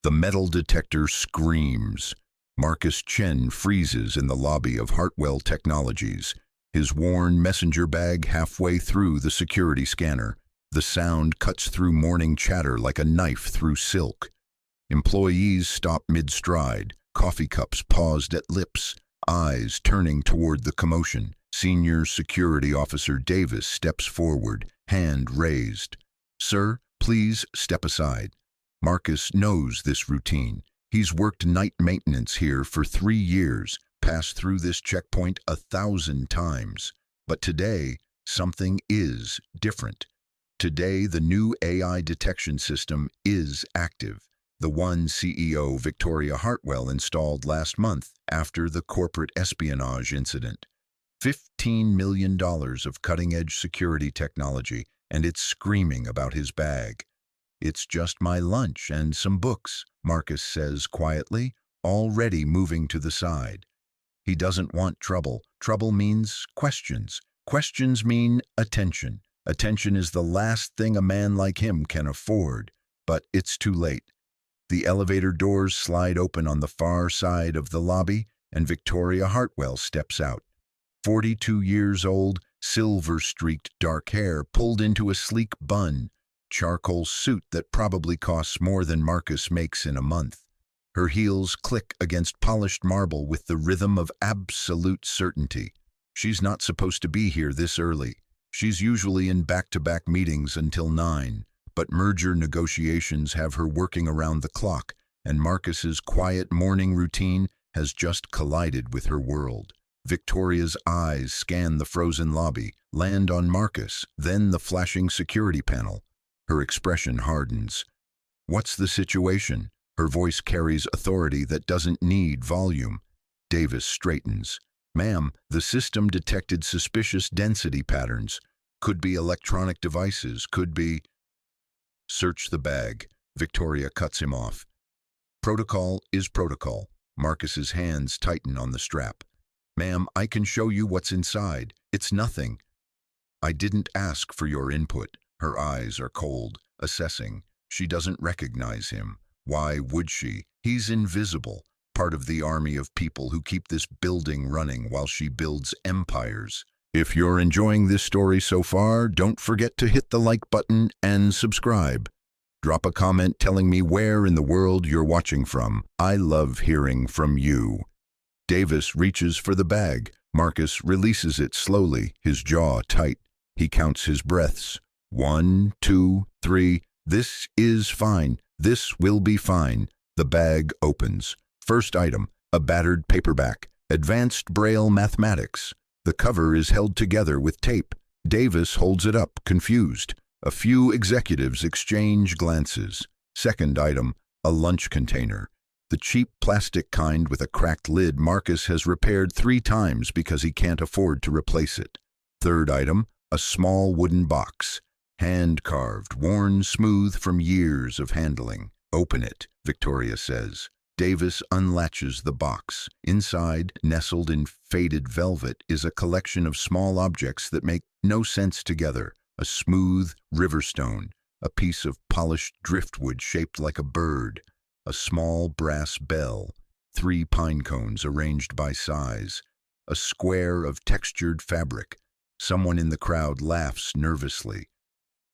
The metal detector screams. Marcus Chen freezes in the lobby of Hartwell Technologies, his worn messenger bag halfway through the security scanner. The sound cuts through morning chatter like a knife through silk. Employees stop mid-stride, coffee cups paused at lips, eyes turning toward the commotion. Senior Security Officer Davis steps forward, hand raised. "Sir, please step aside." Marcus knows this routine. He's worked night maintenance here for 3 years, passed through this checkpoint 1,000 times. But today, something is different. Today, the new AI detection system is active. The one CEO Victoria Hartwell installed last month after the corporate espionage incident. $15 million of cutting-edge security technology, and it's screaming about his bag. "It's just my lunch and some books," Marcus says quietly, already moving to the side. He doesn't want trouble. Trouble means questions. Questions mean attention. Attention is the last thing a man like him can afford. But it's too late. The elevator doors slide open on the far side of the lobby, and Victoria Hartwell steps out. 42 years old, silver-streaked dark hair pulled into a sleek bun, charcoal suit that probably costs more than Marcus makes in a month. Her heels click against polished marble with the rhythm of absolute certainty. She's not supposed to be here this early. She's usually in back-to-back meetings until 9, but merger negotiations have her working around the clock, and Marcus's quiet morning routine has just collided with her world. Victoria's eyes scan the frozen lobby, land on Marcus, then the flashing security panel. Her expression hardens. "What's the situation?" Her voice carries authority that doesn't need volume. Davis straightens. "Ma'am, the system detected suspicious density patterns. Could be electronic devices, could be—" "Search the bag." Victoria cuts him off. "Protocol is protocol." Marcus's hands tighten on the strap. "Ma'am, I can show you what's inside. It's nothing." "I didn't ask for your input." Her eyes are cold, assessing. She doesn't recognize him. Why would she? He's invisible, part of the army of people who keep this building running while she builds empires. If you're enjoying this story so far, don't forget to hit the like button and subscribe. Drop a comment telling me where in the world you're watching from. I love hearing from you. Davis reaches for the bag. Marcus releases it slowly, his jaw tight. He counts his breaths. 1, 2, 3. This is fine. This will be fine. The bag opens. First item, a battered paperback. Advanced Braille Mathematics. The cover is held together with tape. Davis holds it up, confused. A few executives exchange glances. Second item, a lunch container. The cheap plastic kind with a cracked lid Marcus has repaired 3 times because he can't afford to replace it. Third item, a small wooden box. Hand-carved, worn smooth from years of handling. "Open it," Victoria says. Davis unlatches the box. Inside, nestled in faded velvet, is a collection of small objects that make no sense together. A smooth riverstone, a piece of polished driftwood shaped like a bird, a small brass bell, 3 pine cones arranged by size, a square of textured fabric. Someone in the crowd laughs nervously.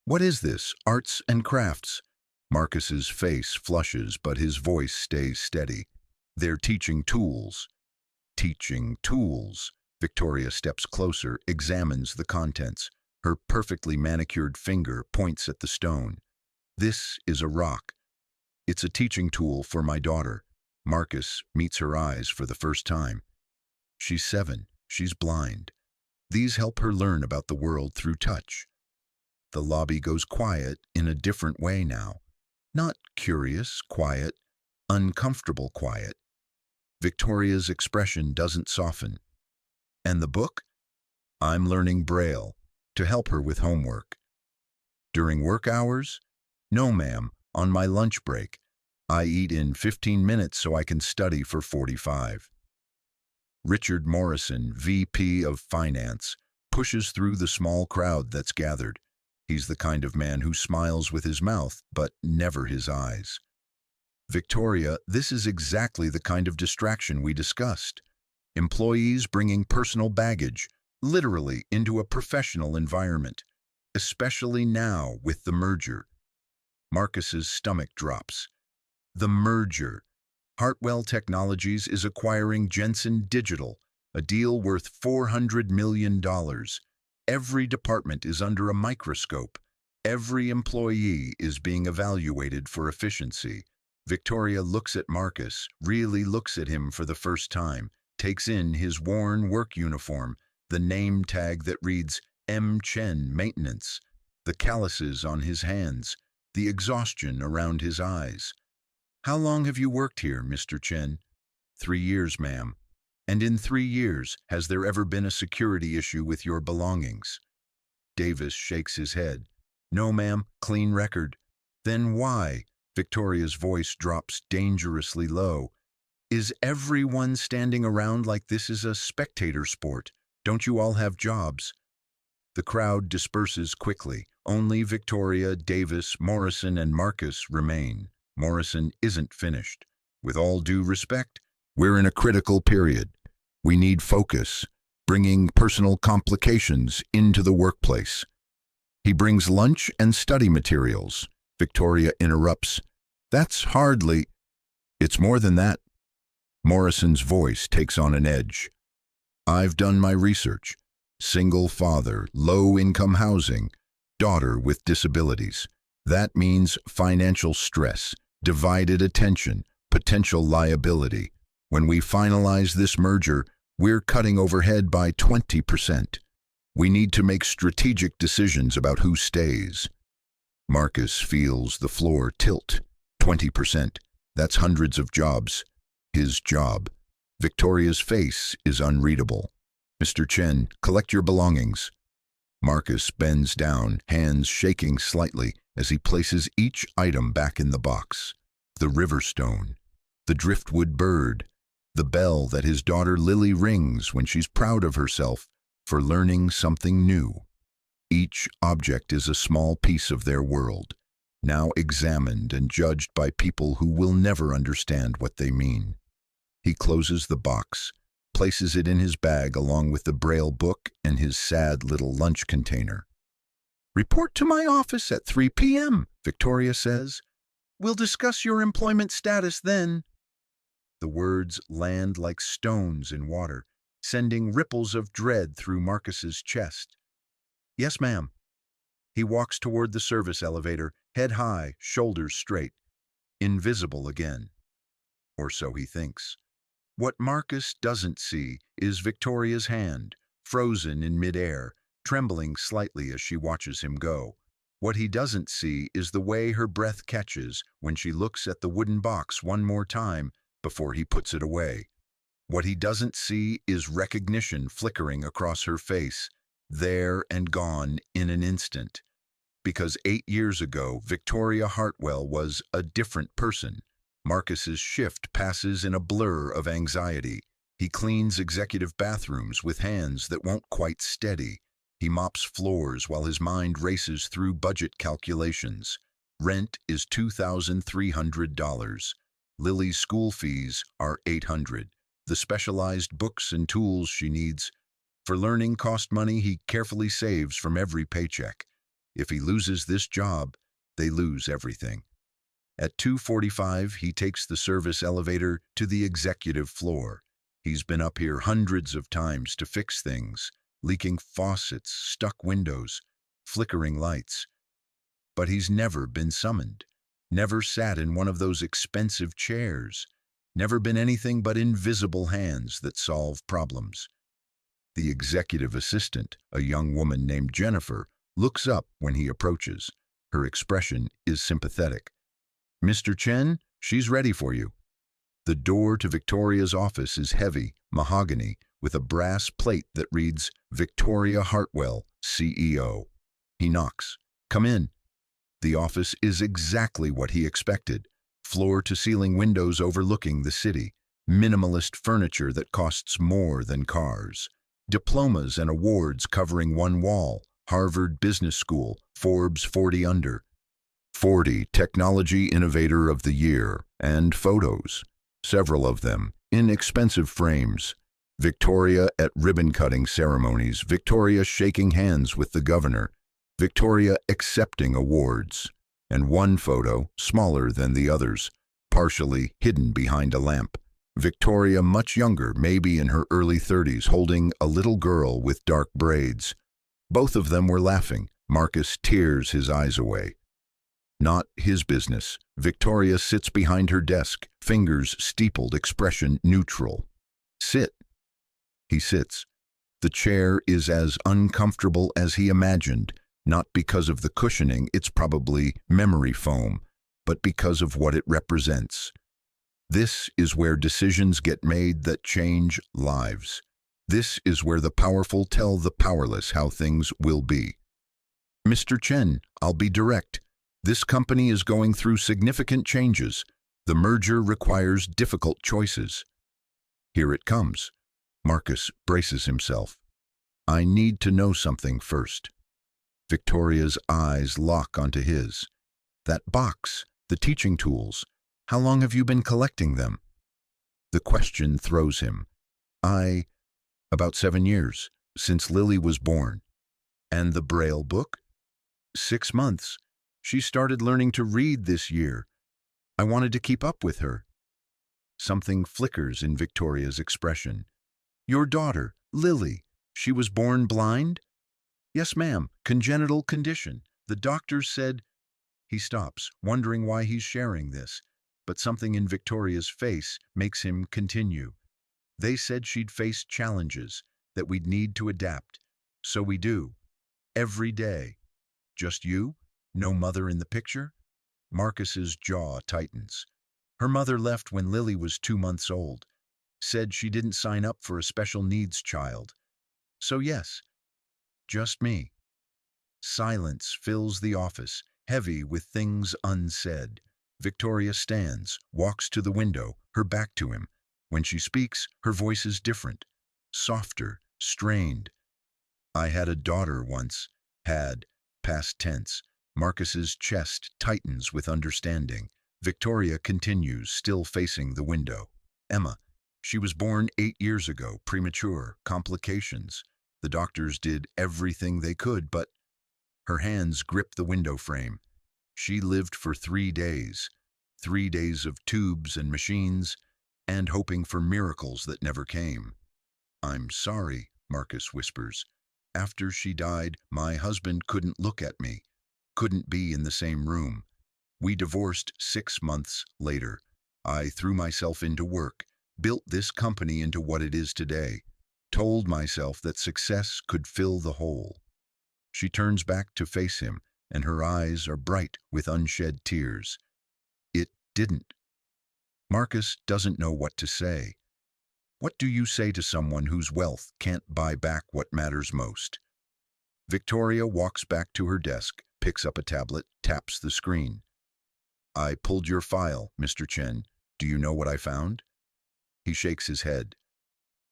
"What is this? Arts and crafts?" Marcus's face flushes, but his voice stays steady. "They're teaching tools." "Teaching tools." Victoria steps closer, examines the contents. Her perfectly manicured finger points at the stone. "This is a rock. It's a teaching tool for my daughter." Marcus meets her eyes for the first time. She's 7. She's blind. These help her learn about the world through touch. The lobby goes quiet in a different way now. Not curious, quiet, uncomfortable quiet. Victoria's expression doesn't soften. "And the book?" "I'm learning Braille to help her with homework." "During work hours?" "No, ma'am, on my lunch break. I eat in 15 minutes so I can study for 45. Richard Morrison, VP of Finance, pushes through the small crowd that's gathered. He's the kind of man who smiles with his mouth, but never his eyes. Victoria, this is exactly the kind of distraction we discussed. Employees bringing personal baggage, literally, into a professional environment, especially now with the merger. Marcus's stomach drops. The merger. Hartwell Technologies is acquiring Jensen Digital, a deal worth $400 million. Every department is under a microscope. Every employee is being evaluated for efficiency. Victoria looks at Marcus, really looks at him for the first time, takes in his worn work uniform, the name tag that reads M. Chen Maintenance, the calluses on his hands, the exhaustion around his eyes. "How long have you worked here, Mr. Chen?" "3 years, ma'am." "And in 3 years, has there ever been a security issue with your belongings?" Davis shakes his head. "No, ma'am, clean record." "Then why?" Victoria's voice drops dangerously low. "Is everyone standing around like this is a spectator sport? Don't you all have jobs?" The crowd disperses quickly. Only Victoria, Davis, Morrison, and Marcus remain. Morrison isn't finished. "With all due respect, we're in a critical period. We need focus, bringing personal complications into the workplace." "He brings lunch and study materials." Victoria interrupts. "That's hardly—" "It's more than that." Morrison's voice takes on an edge. "I've done my research. Single father, low-income housing, daughter with disabilities. That means financial stress, divided attention, potential liability. When we finalize this merger, we're cutting overhead by 20%. We need to make strategic decisions about who stays." Marcus feels the floor tilt. 20%. That's hundreds of jobs. His job. Victoria's face is unreadable. "Mr. Chen, collect your belongings." Marcus bends down, hands shaking slightly as he places each item back in the box. The river stone, the driftwood bird, the bell that his daughter Lily rings when she's proud of herself for learning something new. Each object is a small piece of their world, now examined and judged by people who will never understand what they mean. He closes the box, places it in his bag along with the Braille book and his sad little lunch container. "Report to my office at 3 p.m., Victoria says. "We'll discuss your employment status then." The words land like stones in water, sending ripples of dread through Marcus's chest. "Yes, ma'am." He walks toward the service elevator, head high, shoulders straight. Invisible again. Or so he thinks. What Marcus doesn't see is Victoria's hand, frozen in midair, trembling slightly as she watches him go. What he doesn't see is the way her breath catches when she looks at the wooden box one more time before he puts it away. What he doesn't see is recognition flickering across her face, there and gone in an instant. Because 8 years ago, Victoria Hartwell was a different person. Marcus's shift passes in a blur of anxiety. He cleans executive bathrooms with hands that won't quite steady. He mops floors while his mind races through budget calculations. Rent is $2,300. Lily's school fees are $800. The specialized books and tools she needs for learning cost money he carefully saves from every paycheck. If he loses this job, they lose everything. At 2:45, he takes the service elevator to the executive floor. He's been up here hundreds of times to fix things, leaking faucets, stuck windows, flickering lights. But he's never been summoned, never sat in one of those expensive chairs, never been anything but invisible hands that solve problems. The executive assistant, a young woman named Jennifer, looks up when he approaches. Her expression is sympathetic. "Mr. Chen, she's ready for you." The door to Victoria's office is heavy, mahogany, with a brass plate that reads, "Victoria Hartwell, CEO." He knocks. "Come in." The office is exactly what he expected. Floor-to-ceiling windows overlooking the city. Minimalist furniture that costs more than cars. Diplomas and awards covering one wall. Harvard Business School, Forbes 40 under. 40 Technology Innovator of the Year, and photos, several of them, in expensive frames. Victoria at ribbon-cutting ceremonies, Victoria shaking hands with the governor, Victoria accepting awards, and one photo, smaller than the others, partially hidden behind a lamp. Victoria, much younger, maybe in her early 30s, holding a little girl with dark braids. Both of them were laughing. Marcus tears his eyes away. Not his business. Victoria sits behind her desk, fingers steepled, expression neutral. Sit. He sits. The chair is as uncomfortable as he imagined, not because of the cushioning, it's probably memory foam, but because of what it represents. This is where decisions get made that change lives. This is where the powerful tell the powerless how things will be. Mr. Chen, I'll be direct. This company is going through significant changes. The merger requires difficult choices. Here it comes. Marcus braces himself. I need to know something first. Victoria's eyes lock onto his. That box, the teaching tools, how long have you been collecting them? The question throws him. About 7 years, since Lily was born. And the Braille book? 6 months. She started learning to read this year. I wanted to keep up with her. Something flickers in Victoria's expression. Your daughter, Lily, she was born blind? Yes, ma'am, congenital condition. The doctor said... He stops, wondering why he's sharing this, but something in Victoria's face makes him continue. They said she'd face challenges, that we'd need to adapt. So we do. Every day. Just you? No mother in the picture? Marcus's jaw tightens. Her mother left when Lily was 2 months old. Said she didn't sign up for a special needs child. So yes, just me. Silence fills the office, heavy with things unsaid. Victoria stands, walks to the window, her back to him. When she speaks, her voice is different, softer, strained. I had a daughter once. Had, past tense. Marcus's chest tightens with understanding. Victoria continues, still facing the window. Emma. She was born 8 years ago, premature, complications. The doctors did everything they could, but her hands grip the window frame. She lived for 3 days. 3 days of tubes and machines, and hoping for miracles that never came. I'm sorry, Marcus whispers. After she died, my husband couldn't look at me, couldn't be in the same room. We divorced 6 months later. I threw myself into work, built this company into what it is today, told myself that success could fill the hole. She turns back to face him, and her eyes are bright with unshed tears. It didn't. Marcus doesn't know what to say. What do you say to someone whose wealth can't buy back what matters most? Victoria walks back to her desk, picks up a tablet, taps the screen. I pulled your file, Mr. Chen. Do you know what I found? He shakes his head.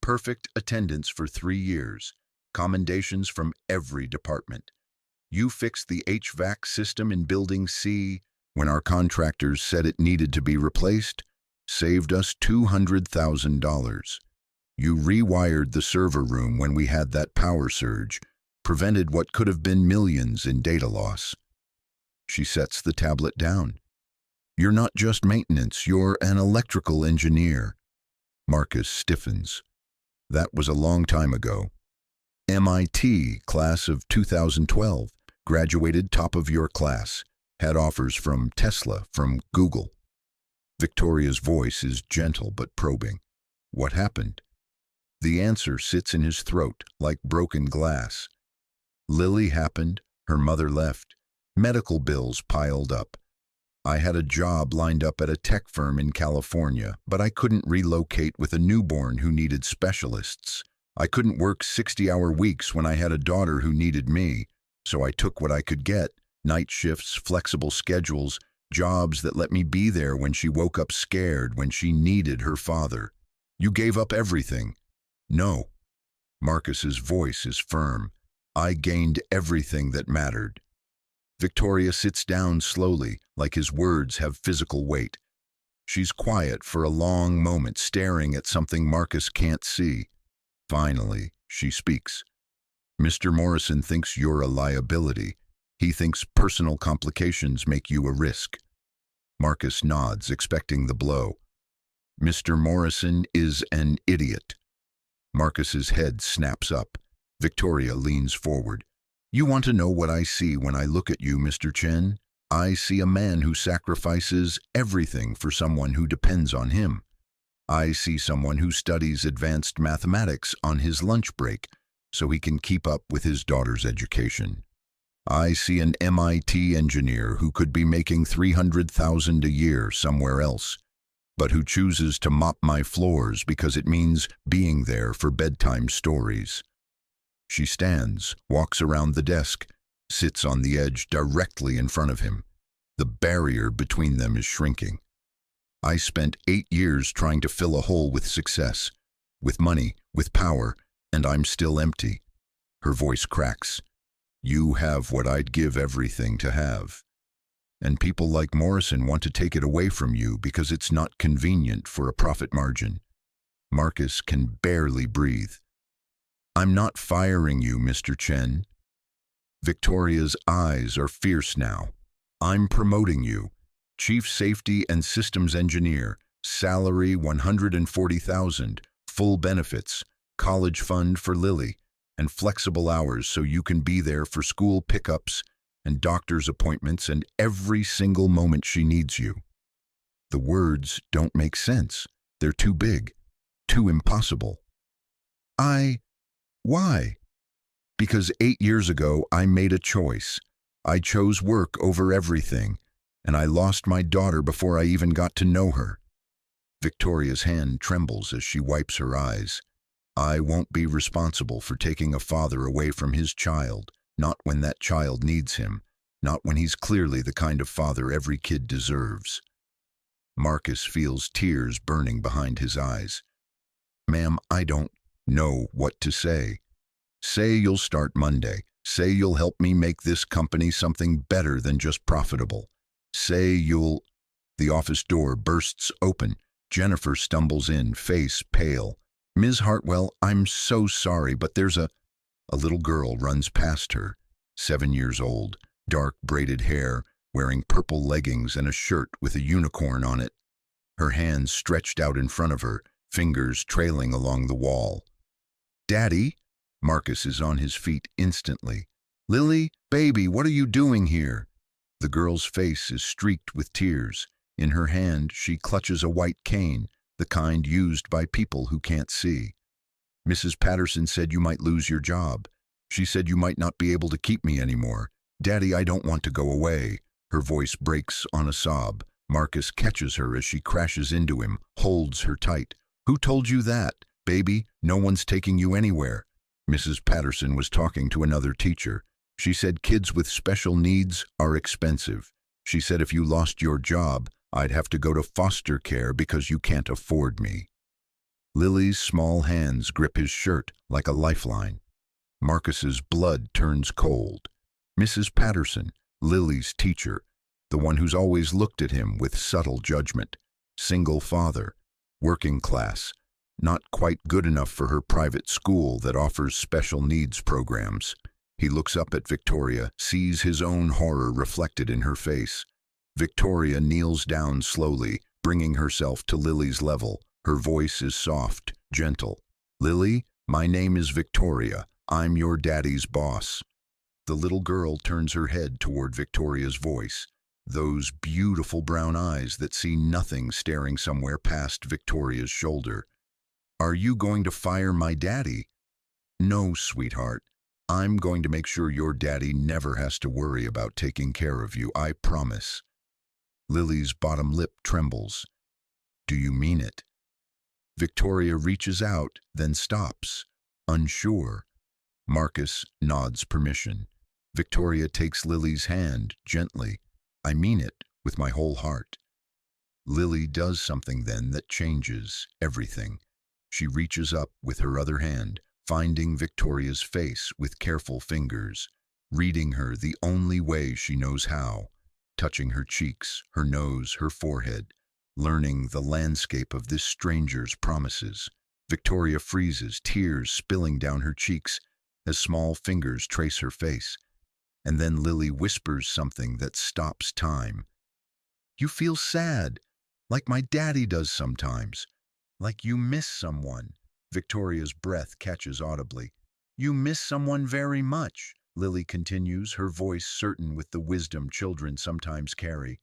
Perfect attendance for 3 years. Commendations from every department. You fixed the HVAC system in Building C when our contractors said it needed to be replaced. Saved us $200,000. You rewired the server room when we had that power surge, prevented what could have been millions in data loss. She sets the tablet down. You're not just maintenance, you're an electrical engineer. Marcus stiffens. That was a long time ago. MIT, class of 2012, graduated top of your class, had offers from Tesla, from Google. Victoria's voice is gentle but probing. What happened? The answer sits in his throat like broken glass. Lily happened, her mother left, medical bills piled up. I had a job lined up at a tech firm in California, but I couldn't relocate with a newborn who needed specialists. I couldn't work 60-hour weeks when I had a daughter who needed me, so I took what I could get, night shifts, flexible schedules, jobs that let me be there when she woke up scared, when she needed her father. You gave up everything. No. Marcus's voice is firm. I gained everything that mattered. Victoria sits down slowly, like his words have physical weight. She's quiet for a long moment, staring at something Marcus can't see. Finally, she speaks. Mr. Morrison thinks you're a liability. He thinks personal complications make you a risk. Marcus nods, expecting the blow. Mr. Morrison is an idiot. Marcus's head snaps up. Victoria leans forward. You want to know what I see when I look at you, Mr. Chen? I see a man who sacrifices everything for someone who depends on him. I see someone who studies advanced mathematics on his lunch break so he can keep up with his daughter's education. I see an MIT engineer who could be making $300,000 a year somewhere else, but who chooses to mop my floors because it means being there for bedtime stories. She stands, walks around the desk, sits on the edge directly in front of him. The barrier between them is shrinking. I spent 8 years trying to fill a hole with success, with money, with power, and I'm still empty. Her voice cracks. You have what I'd give everything to have. And people like Morrison want to take it away from you because it's not convenient for a profit margin. Marcus can barely breathe. I'm not firing you, Mr. Chen. Victoria's eyes are fierce now. I'm promoting you. Chief Safety and Systems Engineer, salary $140,000, full benefits, college fund for Lily, and flexible hours so you can be there for school pickups and doctor's appointments and every single moment she needs you. The words don't make sense. They're too big, too impossible. Why? Because 8 years ago I made a choice. I chose work over everything, and I lost my daughter before I even got to know her. Victoria's hand trembles as she wipes her eyes. I won't be responsible for taking a father away from his child, not when that child needs him, not when he's clearly the kind of father every kid deserves. Marcus feels tears burning behind his eyes. Ma'am, I don't know what to say. Say you'll start Monday. Say you'll help me make this company something better than just profitable. Say you'll... The office door bursts open. Jennifer stumbles in, face pale. Ms. Hartwell, I'm so sorry, but there's a little girl runs past her, 7 years old, dark braided hair, wearing purple leggings and a shirt with a unicorn on it. Her hands stretched out in front of her, fingers trailing along the wall. Daddy? Marcus is on his feet instantly. Lily, baby, what are you doing here? The girl's face is streaked with tears. In her hand, she clutches a white cane, the kind used by people who can't see. Mrs. Patterson said you might lose your job. She said you might not be able to keep me anymore. Daddy, I don't want to go away. Her voice breaks on a sob. Marcus catches her as she crashes into him, holds her tight. Who told you that? Baby, no one's taking you anywhere. Mrs. Patterson was talking to another teacher. She said kids with special needs are expensive. She said if you lost your job, I'd have to go to foster care because you can't afford me. Lily's small hands grip his shirt like a lifeline. Marcus's blood turns cold. Mrs. Patterson, Lily's teacher, the one who's always looked at him with subtle judgment. Single father, working class, not quite good enough for her private school that offers special needs programs. He looks up at Victoria, sees his own horror reflected in her face. Victoria kneels down slowly, bringing herself to Lily's level. Her voice is soft, gentle. Lily, my name is Victoria. I'm your daddy's boss. The little girl turns her head toward Victoria's voice, those beautiful brown eyes that see nothing staring somewhere past Victoria's shoulder. Are you going to fire my daddy? No, sweetheart. I'm going to make sure your daddy never has to worry about taking care of you, I promise. Lily's bottom lip trembles. Do you mean it? Victoria reaches out, then stops, unsure. Marcus nods permission. Victoria takes Lily's hand gently. I mean it with my whole heart. Lily does something then that changes everything. She reaches up with her other hand, finding Victoria's face with careful fingers. reading her the only way she knows how, touching her cheeks, her nose, her forehead, learning the landscape of this stranger's promises. Victoria freezes, tears spilling down her cheeks as small fingers trace her face. And then Lily whispers something that stops time. "You feel sad, like my daddy does sometimes. Like you miss someone." Victoria's breath catches audibly. "You miss someone very much," Lily continues, her voice certain with the wisdom children sometimes carry.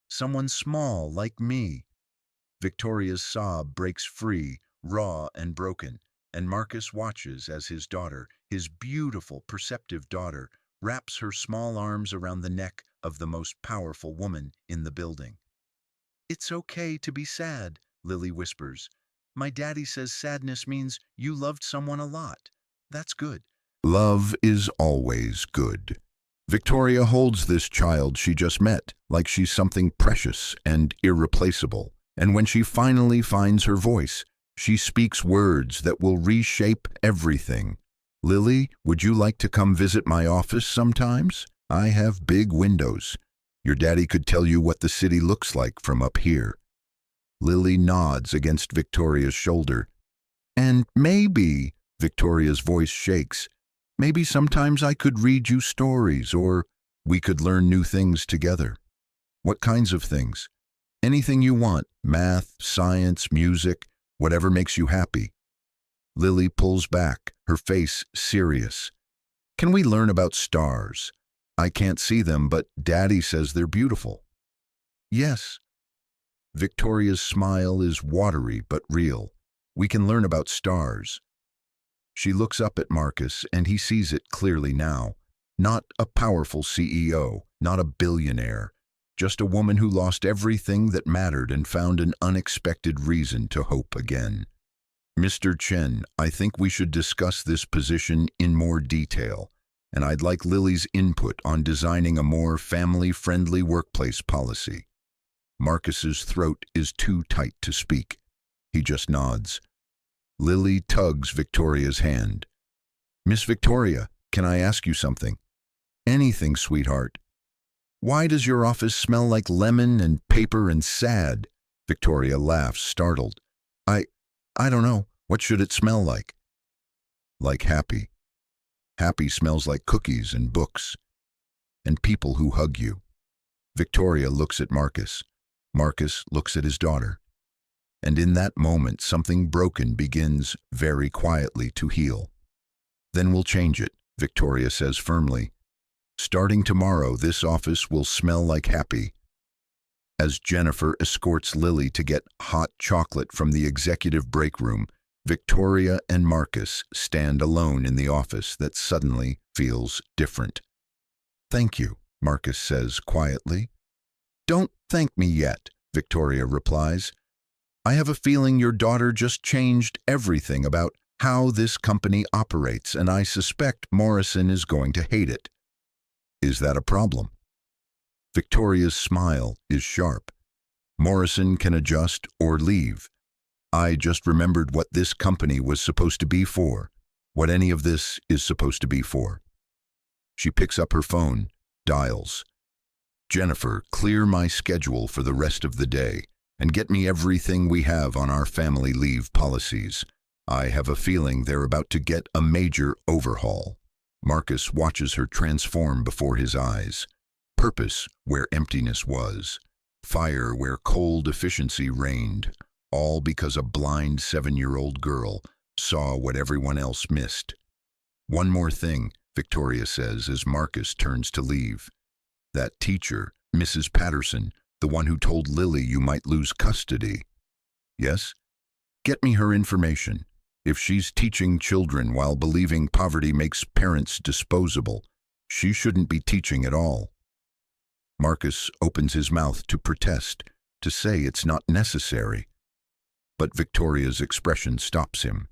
"Someone small, like me." Victoria's sob breaks free, raw and broken, and Marcus watches as his daughter, his beautiful, perceptive daughter, wraps her small arms around the neck of the most powerful woman in the building. "It's okay to be sad," Lily whispers. "My daddy says sadness means you loved someone a lot. That's good." Love is always good. Victoria holds this child she just met like she's something precious and irreplaceable. And when she finally finds her voice, she speaks words that will reshape everything. "Lily, would you like to come visit my office sometimes? I have big windows. Your daddy could tell you what the city looks like from up here." Lily nods against Victoria's shoulder. "And maybe," Victoria's voice shakes, "maybe sometimes I could read you stories, or we could learn new things together." "What kinds of things?" "Anything you want, math, science, music, whatever makes you happy." Lily pulls back, her face serious. "Can we learn about stars? I can't see them, but Daddy says they're beautiful." "Yes." Victoria's smile is watery but real. "We can learn about stars." She looks up at Marcus, and he sees it clearly now. Not a powerful CEO, not a billionaire, just a woman who lost everything that mattered and found an unexpected reason to hope again. "Mr. Chen, I think we should discuss this position in more detail, and I'd like Lily's input on designing a more family-friendly workplace policy." Marcus's throat is too tight to speak. He just nods. Lily tugs Victoria's hand. "Miss Victoria, can I ask you something?" "Anything, sweetheart." "Why does your office smell like lemon and paper and sad?" Victoria laughs, startled. I don't know. What should it smell like?" "Like happy. Happy smells like cookies and books. And people who hug you." Victoria looks at Marcus. Marcus looks at his daughter. And in that moment, something broken begins very quietly to heal. "Then we'll change it," Victoria says firmly. "Starting tomorrow, this office will smell like happy." As Jennifer escorts Lily to get hot chocolate from the executive break room, Victoria and Marcus stand alone in the office that suddenly feels different. "Thank you," Marcus says quietly. "Don't thank me yet," Victoria replies. "I have a feeling your daughter just changed everything about how this company operates, and I suspect Morrison is going to hate it." "Is that a problem?" Victoria's smile is sharp. "Morrison can adjust or leave. I just remembered what this company was supposed to be for, what any of this is supposed to be for." She picks up her phone, dials. "Jennifer, clear my schedule for the rest of the day and get me everything we have on our family leave policies. I have a feeling they're about to get a major overhaul." Marcus watches her transform before his eyes. Purpose where emptiness was. Fire where cold efficiency reigned. All because a blind 7-year-old girl saw what everyone else missed. "One more thing," Victoria says as Marcus turns to leave. "That teacher, Mrs. Patterson, the one who told Lily you might lose custody." "Yes?" "Get me her information. If she's teaching children while believing poverty makes parents disposable, she shouldn't be teaching at all." Marcus opens his mouth to protest, to say it's not necessary. But Victoria's expression stops him.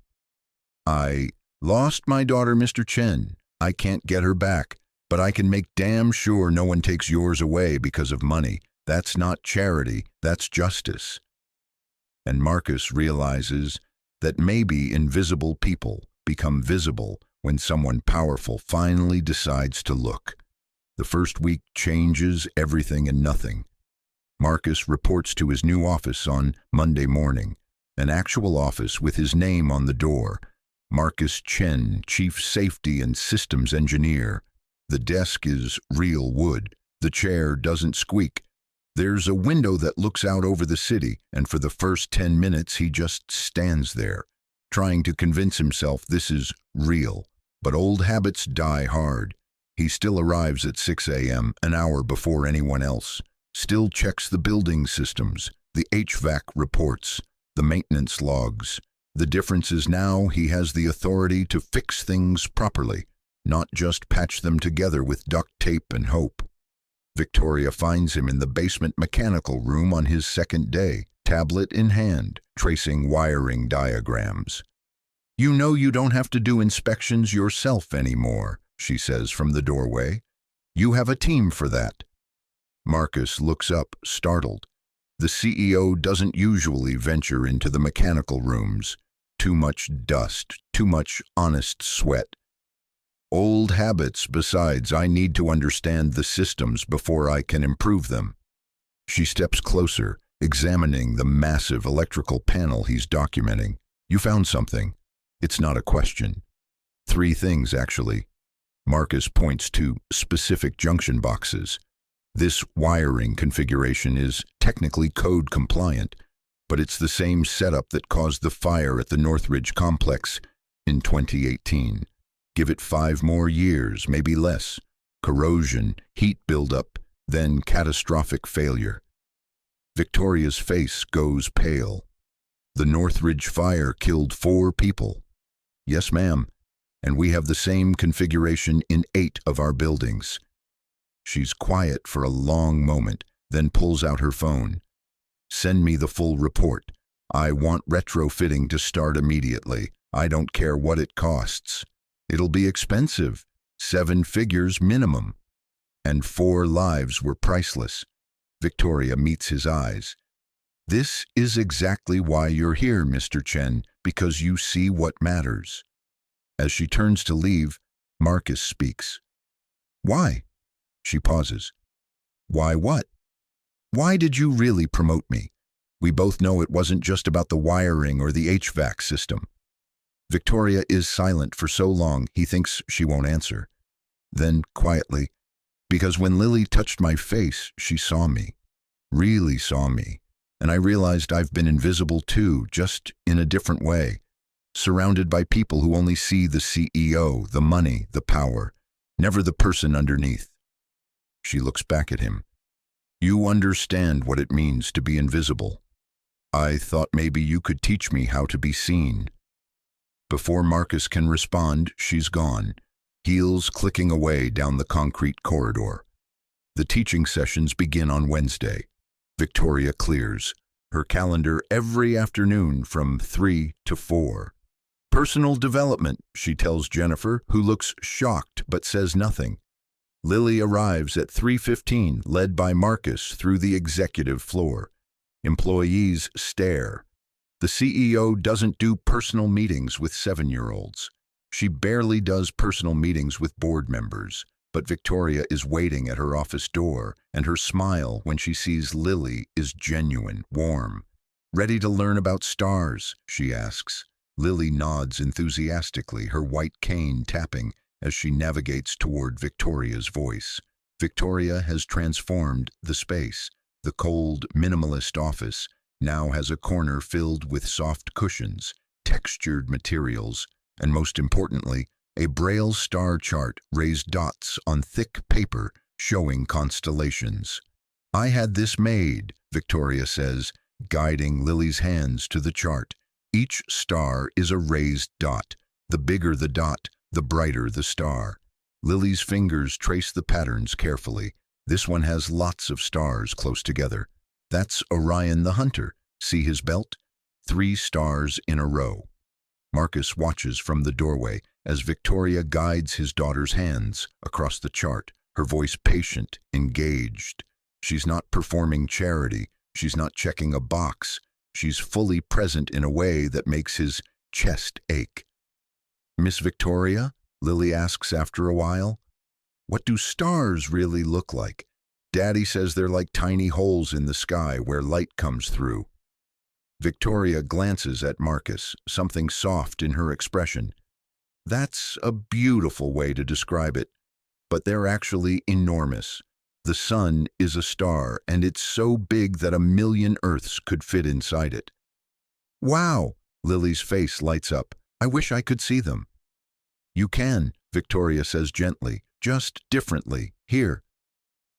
"I lost my daughter, Mr. Chen. I can't get her back, but I can make damn sure no one takes yours away because of money. That's not charity, that's justice." And Marcus realizes that maybe invisible people become visible when someone powerful finally decides to look. The first week changes everything and nothing. Marcus reports to his new office on Monday morning, an actual office with his name on the door. Marcus Chen, Chief Safety and Systems Engineer. The desk is real wood. The chair doesn't squeak. There's a window that looks out over the city, and for the first 10 minutes he just stands there, trying to convince himself this is real. But old habits die hard. He still arrives at 6 a.m., an hour before anyone else. Still checks the building systems, the HVAC reports, the maintenance logs. The difference is now he has the authority to fix things properly, not just patch them together with duct tape and hope. Victoria finds him in the basement mechanical room on his second day, tablet in hand, tracing wiring diagrams. "You know you don't have to do inspections yourself anymore," she says from the doorway. "You have a team for that." Marcus looks up, startled. The CEO doesn't usually venture into the mechanical rooms. Too much dust, too much honest sweat. Old habits. Besides, I need to understand the systems before I can improve them. She steps closer, examining the massive electrical panel he's documenting. "You found something." It's not a question. 3 things, actually. Marcus points to specific junction boxes. This wiring configuration is technically code compliant, but it's the same setup that caused the fire at the Northridge complex in 2018. Give it 5 more years, maybe less. Corrosion, heat buildup, then catastrophic failure. Victoria's face goes pale. "The Northridge fire killed 4 people." "Yes, ma'am, and we have the same configuration in 8 of our buildings." She's quiet for a long moment, then pulls out her phone. "Send me the full report. I want retrofitting to start immediately. I don't care what it costs. It'll be expensive, 7 figures minimum." And 4 lives were priceless. Victoria meets his eyes. "This is exactly why you're here, Mr. Chen, because you see what matters." As she turns to leave, Marcus speaks. "Why?" She pauses. "Why what? Why did you really promote me? We both know it wasn't just about the wiring or the HVAC system." Victoria is silent for so long he thinks she won't answer. Then, quietly, "Because when Lily touched my face, she saw me. Really saw me. And I realized I've been invisible too, just in a different way. Surrounded by people who only see the CEO, the money, the power, never the person underneath." She looks back at him. "You understand what it means to be invisible. I thought maybe you could teach me how to be seen." Before Marcus can respond, she's gone, heels clicking away down the concrete corridor. The teaching sessions begin on Wednesday. Victoria clears her calendar every afternoon from 3 to 4. "Personal development," she tells Jennifer, who looks shocked but says nothing. Lily arrives at 3:15, led by Marcus through the executive floor. Employees stare. The CEO doesn't do personal meetings with 7-year-olds. She barely does personal meetings with board members. But Victoria is waiting at her office door, and her smile when she sees Lily is genuine, warm. "Ready to learn about stars?" she asks. Lily nods enthusiastically, her white cane tapping as she navigates toward Victoria's voice. Victoria has transformed the space. The cold, minimalist office now has a corner filled with soft cushions, textured materials, and most importantly, a Braille star chart, raised dots on thick paper showing constellations. "I had this made," Victoria says, guiding Lily's hands to the chart. Each star is a raised dot. The bigger the dot, the brighter the star. Lily's fingers trace the patterns carefully. This one has lots of stars close together. That's Orion the Hunter. See his belt? 3 stars in a row. Marcus watches from the doorway as Victoria guides his daughter's hands across the chart, her voice patient, engaged. She's not performing charity. She's not checking a box. She's fully present in a way that makes his chest ache. "Miss Victoria?" Lily asks after a while. What do stars really look like? Daddy says they're like tiny holes in the sky where light comes through. Victoria glances at Marcus, something soft in her expression. That's a beautiful way to describe it, but they're actually enormous. The sun is a star, and it's so big that 1,000,000 Earths could fit inside it. Wow! Lily's face lights up. I wish I could see them. You can, Victoria says gently, just differently. Here.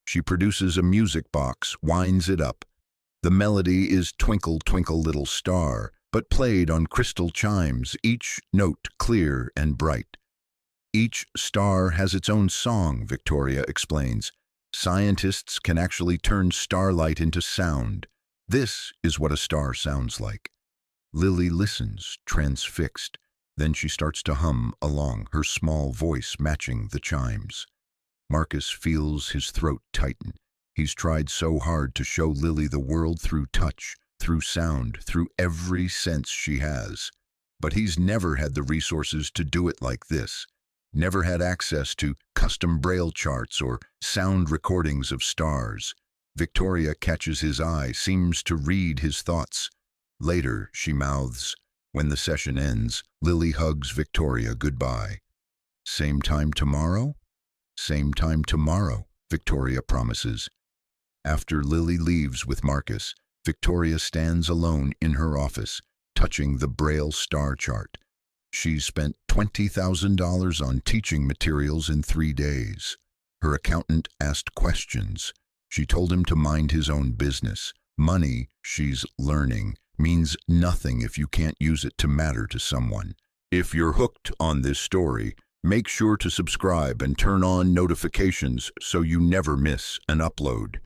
She produces a music box, winds it up. The melody is Twinkle, Twinkle, Little Star, but played on crystal chimes, each note clear and bright. Each star has its own song, Victoria explains. Scientists can actually turn starlight into sound. This is what a star sounds like. Lily listens, transfixed. Then she starts to hum along, her small voice matching the chimes. Marcus feels his throat tighten. He's tried so hard to show Lily the world through touch, through sound, through every sense she has. But he's never had the resources to do it like this. Never had access to custom braille charts or sound recordings of stars. Victoria catches his eye, seems to read his thoughts. Later, she mouths. When the session ends, Lily hugs Victoria goodbye. Same time tomorrow? Same time tomorrow, Victoria promises. After Lily leaves with Marcus, Victoria stands alone in her office, touching the Braille star chart. She's spent $20,000 on teaching materials in 3 days. Her accountant asked questions. She told him to mind his own business. Money, she's learning, means nothing if you can't use it to matter to someone. If you're hooked on this story, make sure to subscribe and turn on notifications so you never miss an upload.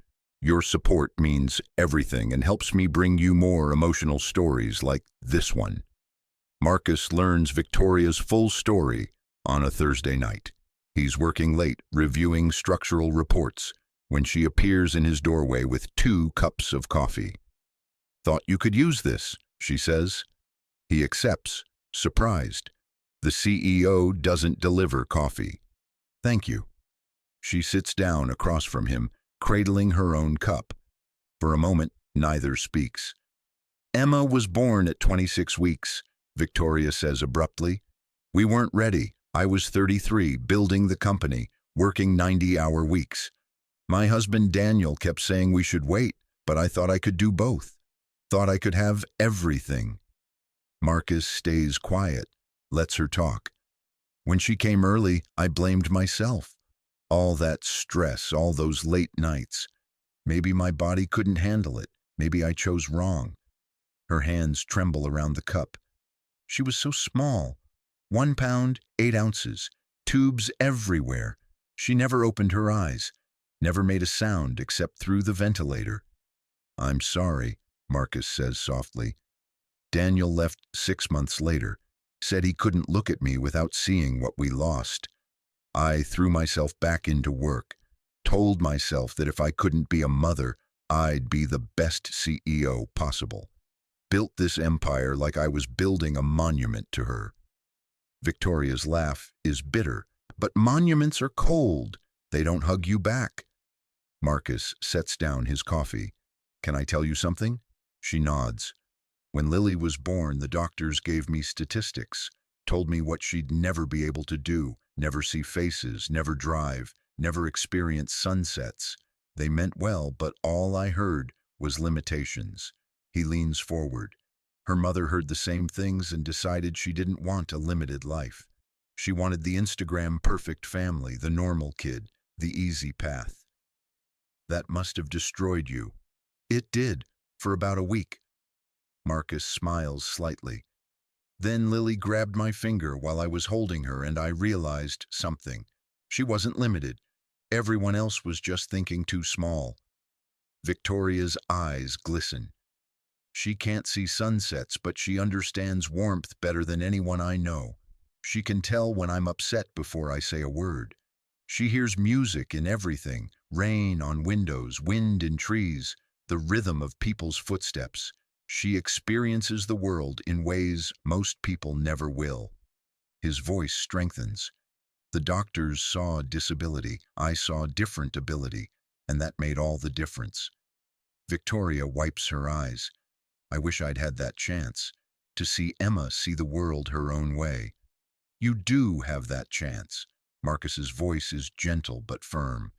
Your support means everything and helps me bring you more emotional stories like this one. Marcus learns Victoria's full story on a Thursday night. He's working late, reviewing structural reports, when she appears in his doorway with 2 cups of coffee. Thought you could use this, she says. He accepts, surprised. The CEO doesn't deliver coffee. Thank you. She sits down across from him, cradling her own cup. For a moment, neither speaks. Emma was born at 26 weeks, Victoria says abruptly. We weren't ready. I was 33, building the company, working 90-hour weeks. My husband Daniel kept saying we should wait, but I thought I could do both. Thought I could have everything. Marcus stays quiet, lets her talk. When she came early, I blamed myself. All that stress, all those late nights. Maybe my body couldn't handle it. Maybe I chose wrong. Her hands tremble around the cup. She was so small. 1 pound, 8 ounces. Tubes everywhere. She never opened her eyes. Never made a sound except through the ventilator. I'm sorry, Marcus says softly. Daniel left 6 months later. Said he couldn't look at me without seeing what we lost. I threw myself back into work. Told myself that if I couldn't be a mother, I'd be the best CEO possible. Built this empire like I was building a monument to her. Victoria's laugh is bitter, but monuments are cold. They don't hug you back. Marcus sets down his coffee. Can I tell you something? She nods. When Lily was born, the doctors gave me statistics, told me what she'd never be able to do, never see faces, never drive, never experience sunsets. They meant well, but all I heard was limitations. He leans forward. Her mother heard the same things and decided she didn't want a limited life. She wanted the Instagram perfect family, the normal kid, the easy path. That must have destroyed you. It did, for about a week. Marcus smiles slightly. Then Lily grabbed my finger while I was holding her, and I realized something. She wasn't limited. Everyone else was just thinking too small. Victoria's eyes glisten. She can't see sunsets, but she understands warmth better than anyone I know. She can tell when I'm upset before I say a word. She hears music in everything, rain on windows, wind in trees, the rhythm of people's footsteps. She experiences the world in ways most people never will. His voice strengthens. The doctors saw disability, I saw different ability, and that made all the difference. Victoria wipes her eyes. I wish I'd had that chance, to see Emma see the world her own way. You do have that chance. Marcus's voice is gentle but firm.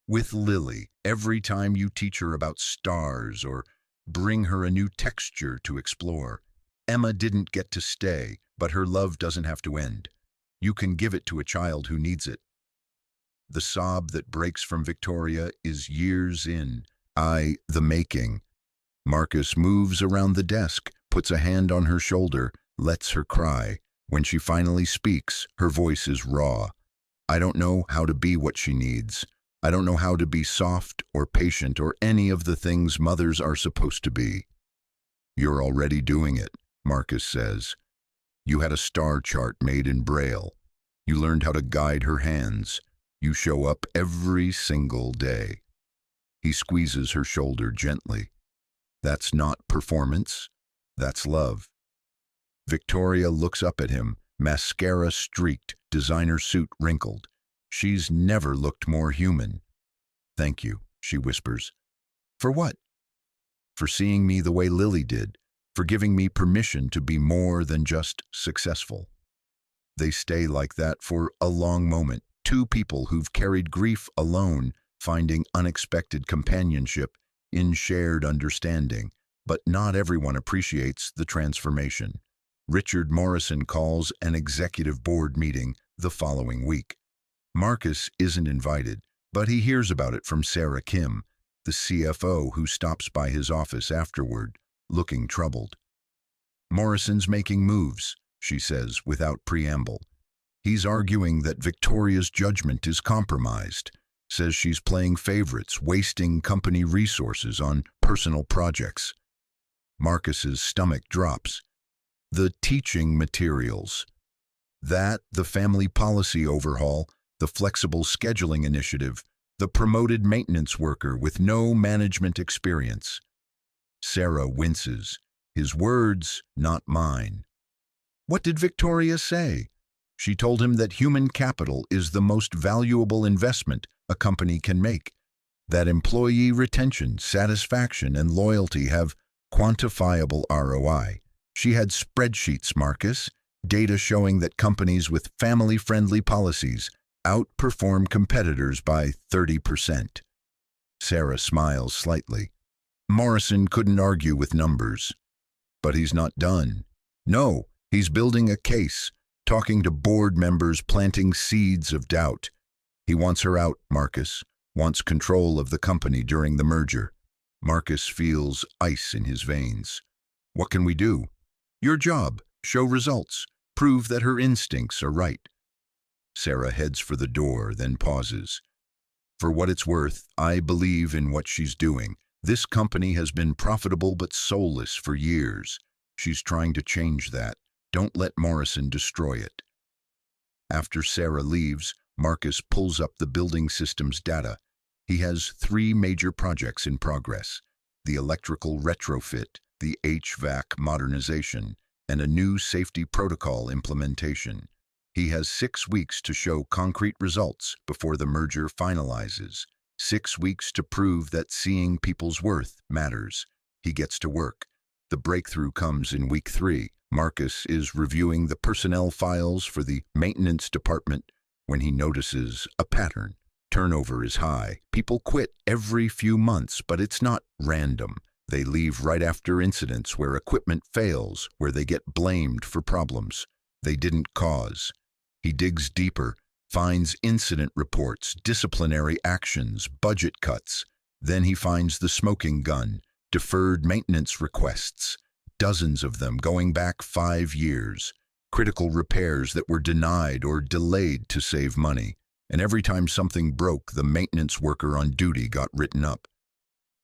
With Lily, every time you teach her about stars or bring her a new texture to explore. Emma didn't get to stay, but her love doesn't have to end. You can give it to a child who needs it. The sob that breaks from Victoria is years in. The making. Marcus moves around the desk, puts a hand on her shoulder, lets her cry. When she finally speaks, her voice is raw. I don't know how to be what she needs. I don't know how to be soft or patient or any of the things mothers are supposed to be. You're already doing it, Marcus says. You had a star chart made in Braille. You learned how to guide her hands. You show up every single day. He squeezes her shoulder gently. That's not performance. That's love. Victoria looks up at him, mascara streaked, designer suit wrinkled. She's never looked more human. Thank you, she whispers. For what? For seeing me the way Lily did, for giving me permission to be more than just successful. They stay like that for a long moment, two people who've carried grief alone, finding unexpected companionship in shared understanding. But not everyone appreciates the transformation. Richard Morrison calls an executive board meeting the following week. Marcus isn't invited, but he hears about it from Sarah Kim, the CFO who stops by his office afterward, looking troubled. Morrison's making moves, she says without preamble. He's arguing that Victoria's judgment is compromised, says she's playing favorites, wasting company resources on personal projects. Marcus's stomach drops. The teaching materials. That, the family policy overhaul, the flexible scheduling initiative, the promoted maintenance worker with no management experience. Sarah winces. His words, not mine. What did Victoria say? She told him that human capital is the most valuable investment a company can make, that employee retention, satisfaction, and loyalty have quantifiable ROI. She had spreadsheets, Marcus, data showing that companies with family-friendly policies outperform competitors by 30%. Sarah smiles slightly. Morrison couldn't argue with numbers. But he's not done. No, he's building a case, talking to board members, planting seeds of doubt. He wants her out, Marcus, wants control of the company during the merger. Marcus feels ice in his veins. What can we do? Your job, show results, prove that her instincts are right. Sarah heads for the door, then pauses. For what it's worth, I believe in what she's doing. This company has been profitable but soulless for years. She's trying to change that. Don't let Morrison destroy it. After Sarah leaves, Marcus pulls up the building system's data. He has 3 major projects in progress: the electrical retrofit, the HVAC modernization, and a new safety protocol implementation. He has 6 weeks to show concrete results before the merger finalizes. 6 weeks to prove that seeing people's worth matters. He gets to work. The breakthrough comes in week 3. Marcus is reviewing the personnel files for the maintenance department when he notices a pattern. Turnover is high. People quit every few months, but it's not random. They leave right after incidents where equipment fails, where they get blamed for problems they didn't cause. He digs deeper, finds incident reports, disciplinary actions, budget cuts. Then he finds the smoking gun, deferred maintenance requests, dozens of them going back 5 years, critical repairs that were denied or delayed to save money. And every time something broke, the maintenance worker on duty got written up.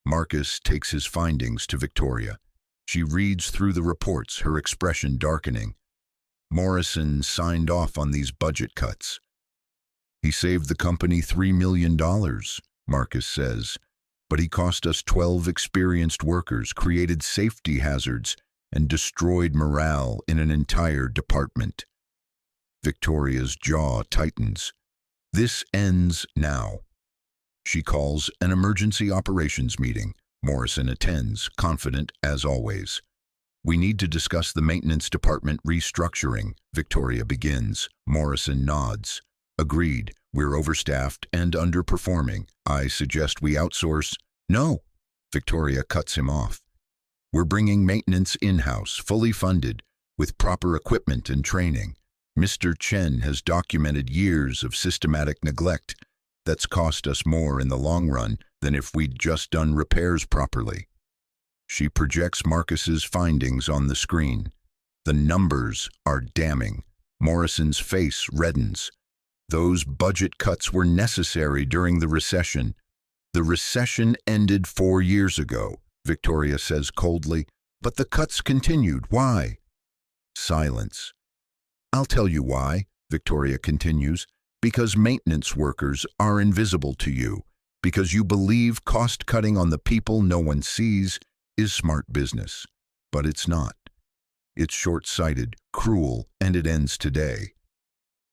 Marcus takes his findings to Victoria. She reads through the reports, her expression darkening. Morrison signed off on these budget cuts. He saved the company $3 million, Marcus says, but he cost us 12 experienced workers, created safety hazards, and destroyed morale in an entire department. Victoria's jaw tightens. This ends now. She calls an emergency operations meeting. Morrison attends, confident as always. We need to discuss the maintenance department restructuring. Victoria begins. Morrison nods. Agreed. We're overstaffed and underperforming. I suggest we outsource. No. Victoria cuts him off. We're bringing maintenance in-house, fully funded, with proper equipment and training. Mr. Chen has documented years of systematic neglect that's cost us more in the long run than if we'd just done repairs properly. She projects Marcus's findings on the screen. The numbers are damning. Morrison's face reddens. Those budget cuts were necessary during the recession. The recession ended 4 years ago, Victoria says coldly, but the cuts continued. Why? Silence. I'll tell you why, Victoria continues. Because maintenance workers are invisible to you. Because you believe cost-cutting on the people no one sees is smart business. But it's not. It's short-sighted, cruel, and it ends today.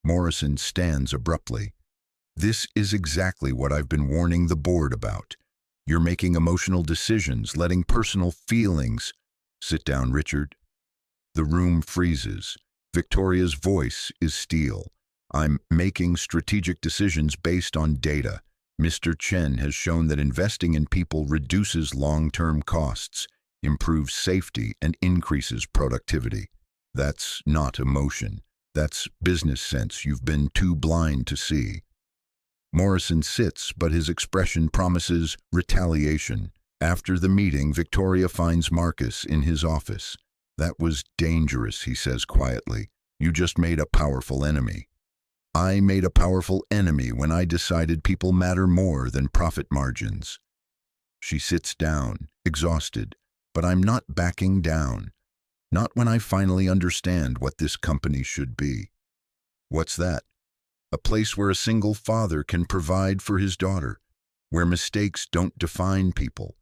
Morrison stands abruptly. This is exactly what I've been warning the board about. You're making emotional decisions, letting personal feelings. Sit down, Richard. The room freezes. Victoria's voice is steel. I'm making strategic decisions based on data. Mr. Chen has shown that investing in people reduces long-term costs, improves safety, and increases productivity. That's not emotion. That's business sense you've been too blind to see. Morrison sits, but his expression promises retaliation. After the meeting, Victoria finds Marcus in his office. That was dangerous, he says quietly. You just made a powerful enemy. I made a powerful enemy when I decided people matter more than profit margins. She sits down, exhausted, but I'm not backing down. Not when I finally understand what this company should be. What's that? A place where a single father can provide for his daughter, where mistakes don't define people,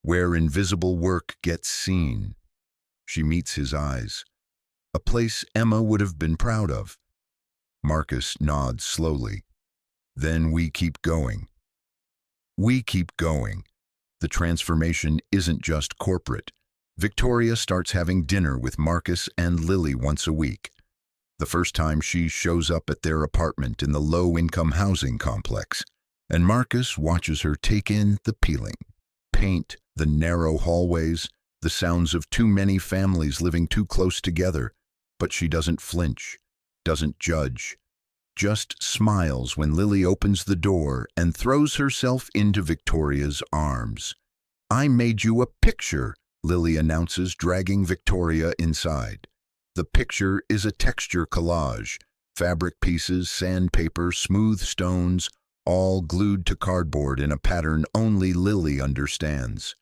where invisible work gets seen. She meets his eyes. A place Emma would have been proud of. Marcus nods slowly. Then we keep going. We keep going. The transformation isn't just corporate. Victoria starts having dinner with Marcus and Lily once a week. The first time she shows up at their apartment in the low-income housing complex, and Marcus watches her take in the peeling, paint, the narrow hallways, the sounds of too many families living too close together, but she doesn't flinch. Doesn't judge, just smiles when Lily opens the door and throws herself into Victoria's arms. I made you a picture, Lily announces, dragging Victoria inside. The picture is a texture collage, fabric pieces, sandpaper, smooth stones, all glued to cardboard in a pattern only Lily understands.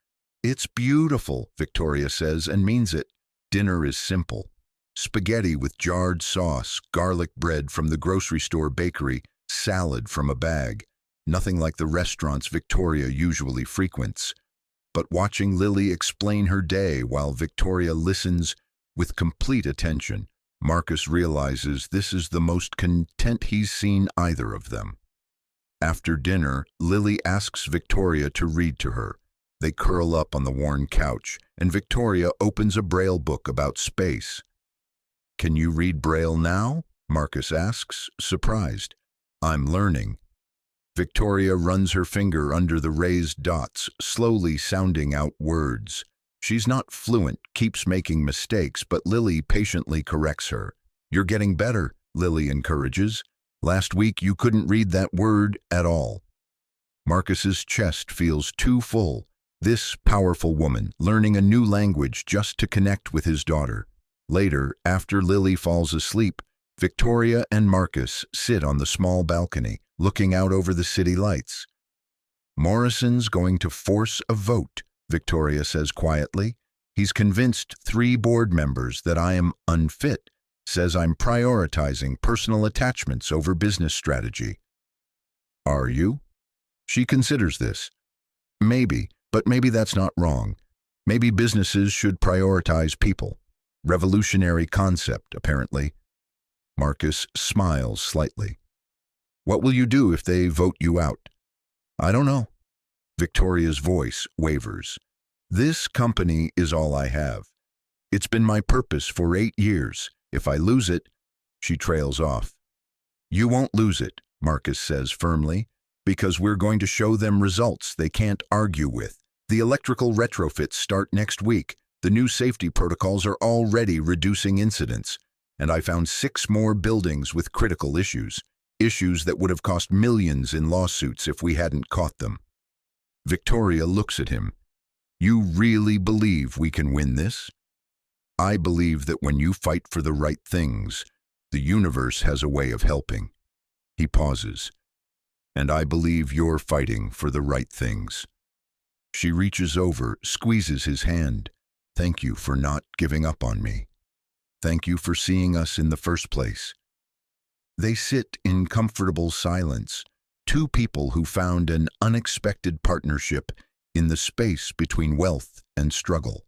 It's beautiful, Victoria says, and means it. Dinner is simple. Spaghetti with jarred sauce, garlic bread from the grocery store bakery, salad from a bag. Nothing like the restaurants Victoria usually frequents. But watching Lily explain her day while Victoria listens with complete attention, Marcus realizes this is the most content he's seen either of them. After dinner, Lily asks Victoria to read to her. They curl up on the worn couch, and Victoria opens a Braille book about space. Can you read Braille now? Marcus asks, surprised. I'm learning. Victoria runs her finger under the raised dots, slowly sounding out words. She's not fluent, keeps making mistakes, but Lily patiently corrects her. You're getting better, Lily encourages. Last week you couldn't read that word at all. Marcus's chest feels too full. This powerful woman, learning a new language just to connect with his daughter. Later, after Lily falls asleep, Victoria and Marcus sit on the small balcony, looking out over the city lights. Morrison's going to force a vote, Victoria says quietly. He's convinced 3 board members that I am unfit, says I'm prioritizing personal attachments over business strategy. Are you? She considers this. Maybe, but maybe that's not wrong. Maybe businesses should prioritize people. Revolutionary concept, apparently. Marcus smiles slightly. What will you do if they vote you out? I don't know. Victoria's voice wavers. This company is all I have. It's been my purpose for 8 years. If I lose it, she trails off. You won't lose it, Marcus says firmly, because we're going to show them results they can't argue with. The electrical retrofits start next week. The new safety protocols are already reducing incidents. And I found 6 more buildings with critical issues that would have cost millions in lawsuits if we hadn't caught them. Victoria looks at him. You really believe we can win this? I believe that when you fight for the right things, the universe has a way of helping. He pauses. And I believe you're fighting for the right things. She reaches over, squeezes his hand. Thank you for not giving up on me. Thank you for seeing us in the first place. They sit in comfortable silence, 2 people who found an unexpected partnership in the space between wealth and struggle.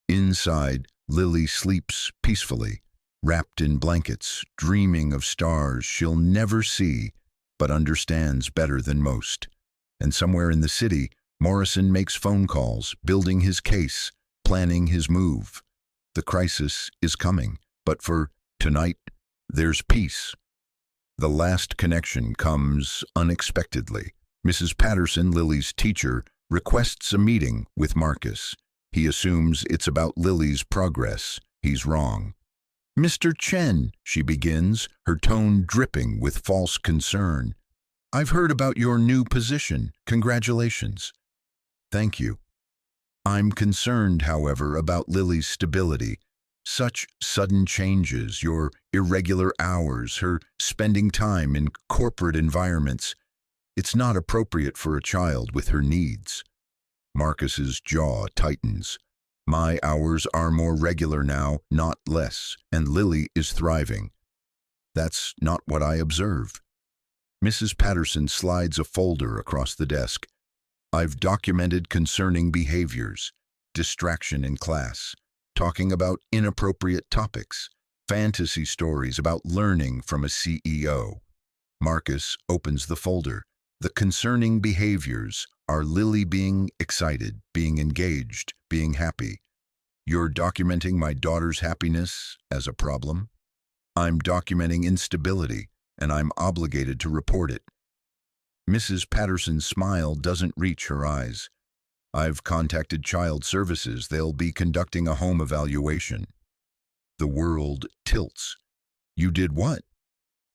Inside, Lily sleeps peacefully, wrapped in blankets, dreaming of stars she'll never see, but understands better than most. And somewhere in the city, Morrison makes phone calls, building his case, planning his move. The crisis is coming, but for tonight, there's peace. The last connection comes unexpectedly. Mrs. Patterson, Lily's teacher, requests a meeting with Marcus. He assumes it's about Lily's progress. He's wrong. Mr. Chen, she begins, her tone dripping with false concern. I've heard about your new position. Congratulations. Thank you. I'm concerned, however, about Lily's stability. Such sudden changes, your irregular hours, her spending time in corporate environments. It's not appropriate for a child with her needs. Marcus's jaw tightens. My hours are more regular now, not less, and Lily is thriving. That's not what I observe. Mrs. Patterson slides a folder across the desk. I've documented concerning behaviors, distraction in class, talking about inappropriate topics, fantasy stories about learning from a CEO. Marcus opens the folder. The concerning behaviors are Lily being excited, being engaged, being happy. You're documenting my daughter's happiness as a problem? I'm documenting instability, and I'm obligated to report it. Mrs. Patterson's smile doesn't reach her eyes. I've contacted Child Services. They'll be conducting a home evaluation. The world tilts. You did what?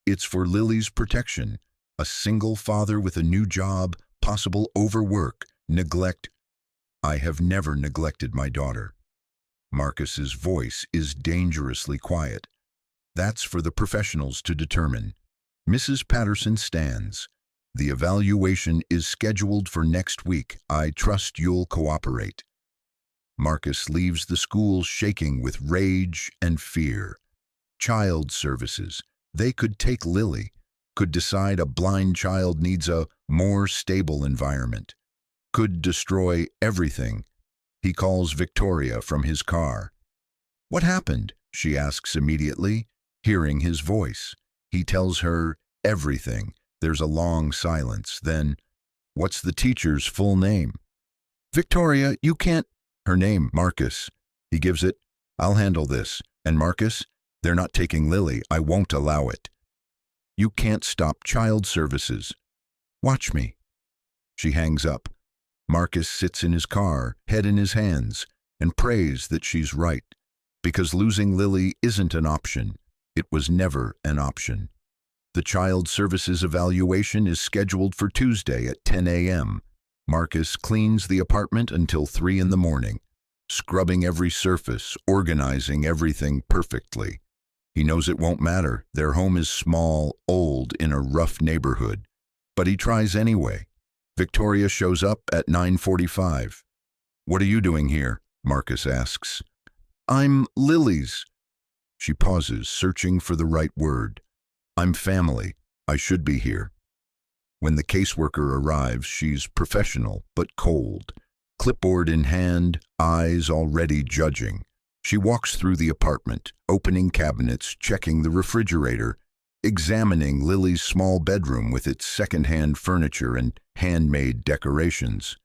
It's for Lily's protection. A single father with a new job, possible overwork, neglect. I have never neglected my daughter. Marcus's voice is dangerously quiet. That's for the professionals to determine. Mrs. Patterson stands. The evaluation is scheduled for next week. I trust you'll cooperate. Marcus leaves the school shaking with rage and fear. Child Services. They could take Lily, could decide a blind child needs a more stable environment, could destroy everything. He calls Victoria from his car. What happened? She asks immediately, hearing his voice. He tells her everything. There's a long silence. Then, what's the teacher's full name? Victoria, you can't. Her name, Marcus. He gives it. I'll handle this. And Marcus, they're not taking Lily. I won't allow it. You can't stop Child Services. Watch me. She hangs up. Marcus sits in his car, head in his hands, and prays that she's right, because losing Lily isn't an option. It was never an option. The Child Services evaluation is scheduled for Tuesday at 10 a.m. Marcus cleans the apartment until 3 in the morning, scrubbing every surface, organizing everything perfectly. He knows it won't matter. Their home is small, old, in a rough neighborhood. But he tries anyway. Victoria shows up at 9:45. What are you doing here? Marcus asks. I'm Lily's. She pauses, searching for the right word. I'm family. I should be here. When the caseworker arrives, she's professional but cold. Clipboard in hand, eyes already judging. She walks through the apartment, opening cabinets, checking the refrigerator. examining Lily's small bedroom with its second-hand furniture and handmade decorations.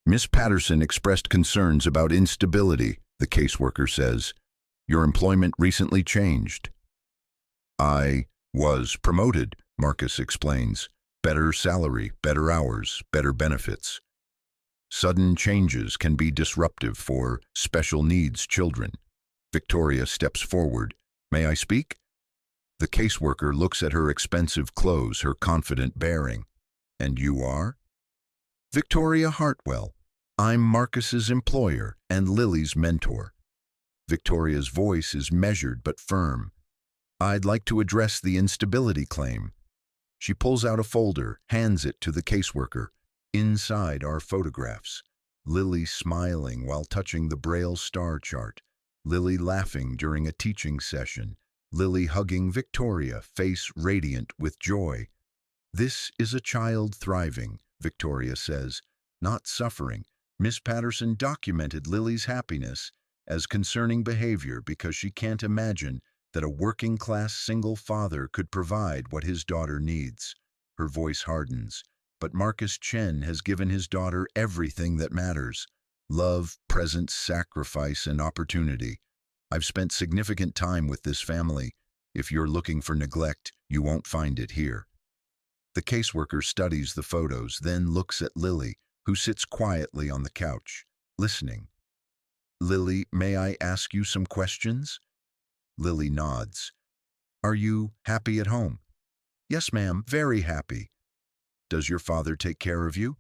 Miss Patterson expressed concerns about instability, the caseworker says. Your employment recently changed. I was promoted, Marcus explains. Better salary, better hours, better benefits. Sudden changes can be disruptive for special needs children. Victoria steps forward. May I speak? The caseworker looks at her expensive clothes, her confident bearing. And you are? Victoria Hartwell. I'm Marcus's employer and Lily's mentor. Victoria's voice is measured but firm. I'd like to address the instability claim. She pulls out a folder, hands it to the caseworker. Inside are photographs. Lily smiling while touching the Braille star chart. Lily laughing during a teaching session. Lily hugging Victoria, face radiant with joy. This is a child thriving, Victoria says, not suffering. Miss Patterson documented Lily's happiness as concerning behavior because she can't imagine that a working-class single father could provide what his daughter needs. Her voice hardens. But Marcus Chen has given his daughter everything that matters. Love, presence, sacrifice, and opportunity. I've spent significant time with this family. If you're looking for neglect, you won't find it here. The caseworker studies the photos, then looks at Lily, who sits quietly on the couch, listening. Lily, may I ask you some questions? Lily nods. Are you happy at home? Yes, ma'am, very happy. Does your father take care of you?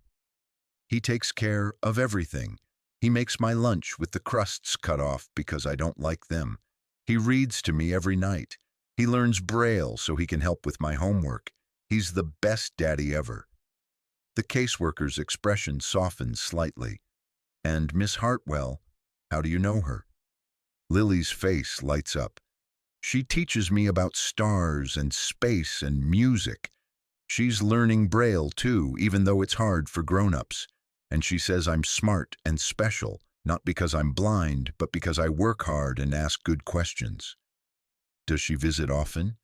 He takes care of everything. He makes my lunch with the crusts cut off because I don't like them. He reads to me every night. He learns Braille so he can help with my homework. He's the best daddy ever. The caseworker's expression softens slightly. And Miss Hartwell, how do you know her? Lily's face lights up. She teaches me about stars and space and music. She's learning Braille too, even though it's hard for grown-ups. And she says I'm smart and special, not because I'm blind, but because I work hard and ask good questions. Does she visit often?